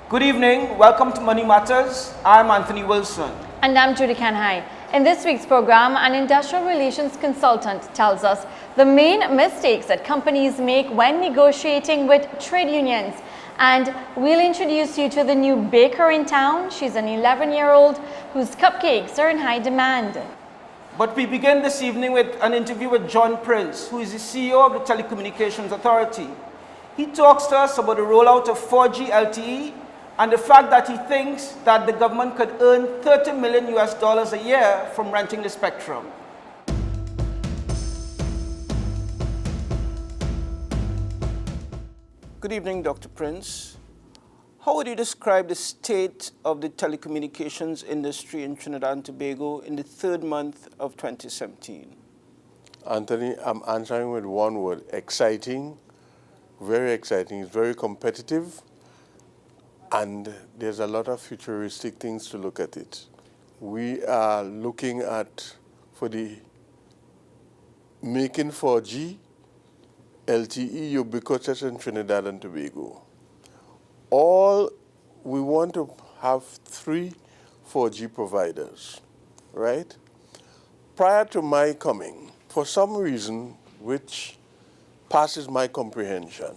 Good evening. Welcome to Money Matters. I'm Anthony Wilson. And I'm Judy Kanhai. In this week's program, an industrial relations consultant tells us the main mistakes that companies make when negotiating with trade unions. And we'll introduce you to the new baker in town. She's an 11-year-old whose cupcakes are in high demand. But we begin this evening with an interview with John Prince, who is the CEO of the Telecommunications Authority. He talks to us about the rollout of 4G LTE and the fact that he thinks that the government could earn $30 million a year from renting the spectrum. Good evening, Dr. Prince. How would you describe the state of the telecommunications industry in Trinidad and Tobago in the third month of 2017? Anthony, I'm answering with one word: exciting, very exciting. It's very competitive, and there's a lot of futuristic things to look at it. We are looking at, for the making 4G LTE ubiquitous in Trinidad and Tobago. We want to have 3 4G providers, right? Prior to my coming, for some reason which passes my comprehension,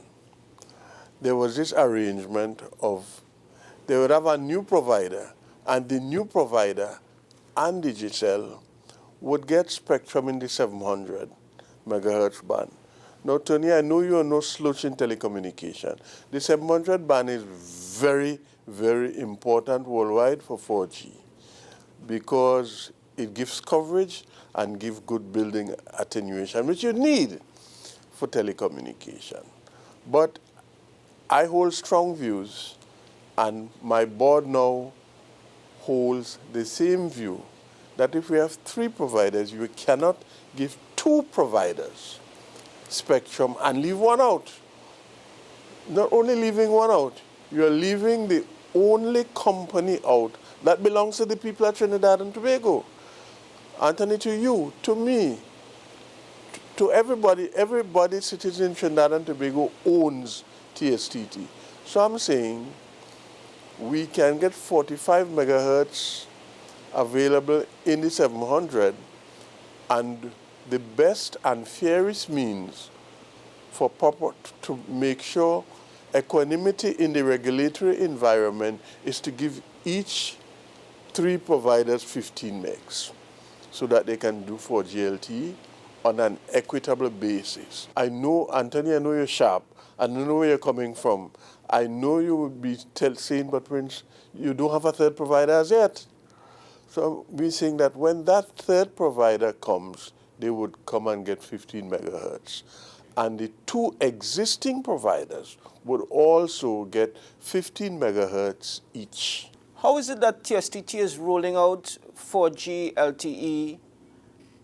there was this arrangement of they would have a new provider, and the new provider and Digicel would get spectrum in the 700 megahertz band. Now, Tony, I know you are no slouch in telecommunication. The 700 band is very, very important worldwide for 4G because it gives coverage and gives good building attenuation, which you need for telecommunication. But I hold strong views, and my board now holds the same view, that if we have 3 providers, you cannot give 2 providers spectrum and leave one out. Not only leaving one out, you're leaving the only company out that belongs to the people of Trinidad and Tobago. Anthony, to you, to me, to everybody citizen in Trinidad and Tobago owns TSTT. So I'm saying we can get 45 megahertz available in the 700, and the best and fairest means for to make sure equanimity in the regulatory environment is to give each 3 providers 15 megs so that they can do 4G LTE on an equitable basis. I know, Anthony, I know you're sharp, and I know where you're coming from. I know you would be saying, but Prince, you don't have a 3rd provider as yet. So we're saying that when that 3rd provider comes, they would come and get 15 megahertz. And the 2 existing providers would also get 15 megahertz each. How is it that TSTT is rolling out 4G LTE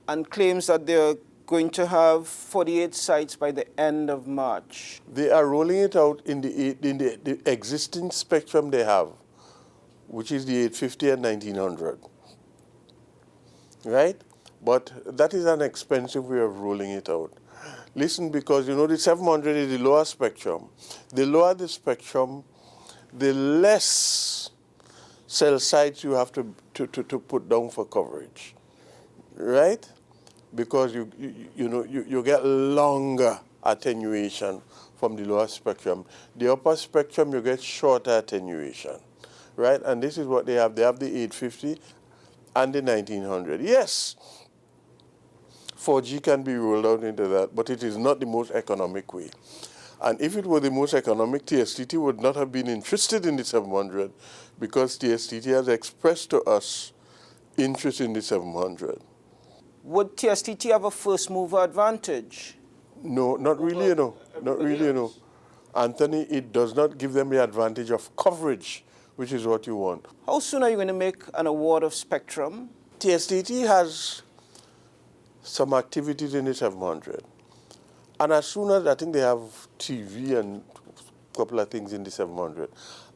and claims that they're going to have 48 sites by the end of March? They are rolling it out in the existing spectrum they have, which is the 850 and 1900, right? But that is an expensive way of rolling it out. Listen, because you know the 700 is the lower spectrum. The lower the spectrum, the less cell sites you have to put down for coverage, right? Because you get longer attenuation from the lower spectrum. The upper spectrum, you get shorter attenuation, right? And this is what they have. They have the 850 and the 1900. Yes, 4G can be rolled out into that, but it is not the most economic way. And if it were the most economic, TSTT would not have been interested in the 700 because TSTT has expressed to us interest in the 700. Would TSTT have a first mover advantage? No, not really, Not really, Anthony, it does not give them the advantage of coverage, which is what you want. How soon are you going to make an award of spectrum? TSTT has some activities in the 700. And as soon as, I think they have TV and a couple of things in the 700.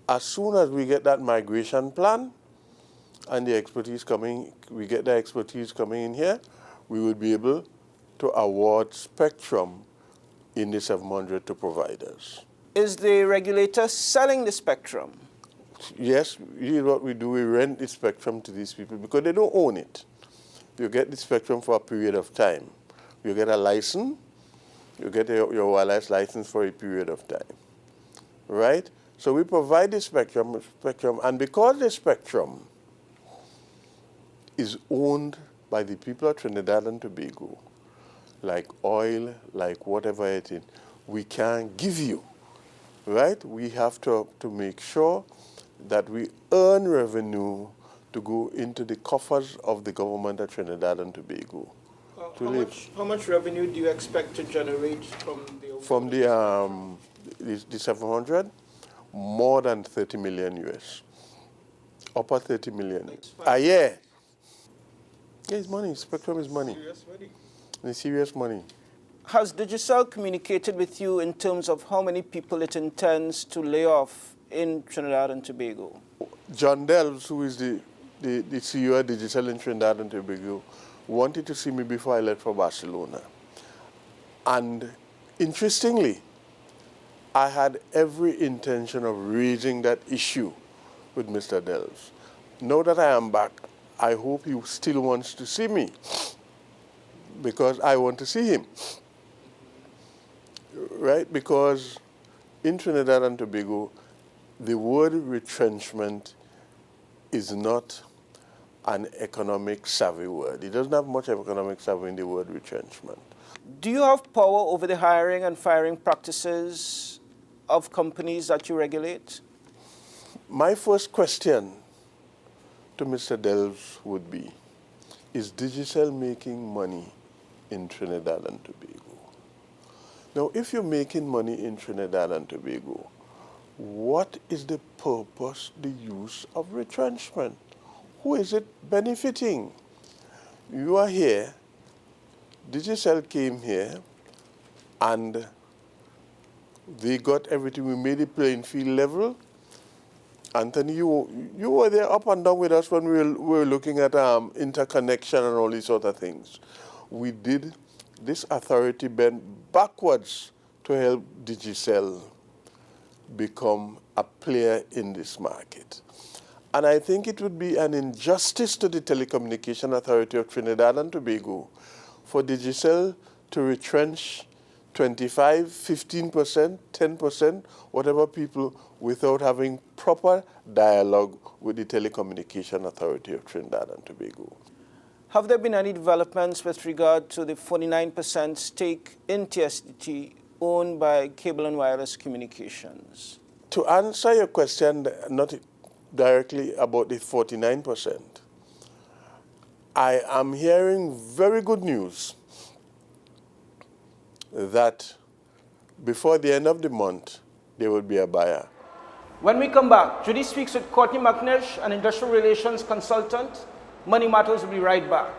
As soon as we get that migration plan and the expertise coming, we get the expertise coming in here, we will be able to award spectrum in the 700 to providers. Is the regulator selling the spectrum? Yes, what we do, we rent the spectrum to these people because they don't own it. You get the spectrum for a period of time. You get a license, you get your wireless license for a period of time, right? So we provide the spectrum, and because the spectrum is owned by the people of Trinidad and Tobago, like oil, like whatever it is, we can't give you, right? We have to make sure that we earn revenue to go into the coffers of the government of Trinidad and Tobago. How much revenue do you expect to generate from the 700? More than 30 million US. Upper 30 million. A year. Yeah, it's money. Spectrum is money. Serious money. It's serious money. Has Digicel communicated with you in terms of how many people it intends to lay off in Trinidad and Tobago? John Delves, who is the CEO of Digicel in Trinidad and Tobago, wanted to see me before I left for Barcelona. And interestingly, I had every intention of raising that issue with Mr. Delves. Now that I am back, I hope he still wants to see me because I want to see him, right? Because in Trinidad and Tobago, the word retrenchment is not an economic savvy word. It doesn't have much of economic savvy in the word retrenchment. Do you have power over the hiring and firing practices of companies that you regulate? My first question to Mr. Delves would be, is Digicel making money in Trinidad and Tobago? Now, if you're making money in Trinidad and Tobago, what is the purpose, the use of retrenchment? Who is it benefiting? You are here, Digicel came here, and they got everything. We made the playing field level. Anthony, you were there up and down with us when we were looking at interconnection and all these sort of things. We did this authority bend backwards to help Digicel become a player in this market. And I think it would be an injustice to the Telecommunication Authority of Trinidad and Tobago for Digicel to retrench 25, 15%, 10%, whatever people, without having proper dialogue with the Telecommunication Authority of Trinidad and Tobago. Have there been any developments with regard to the 49% stake in TST owned by Cable and Wireless Communications? To answer your question, not directly about the 49%, I am hearing very good news that before the end of the month, there will be a buyer. When we come back, Judy speaks with Courtney McNish, an industrial relations consultant. Money Matters will be right back.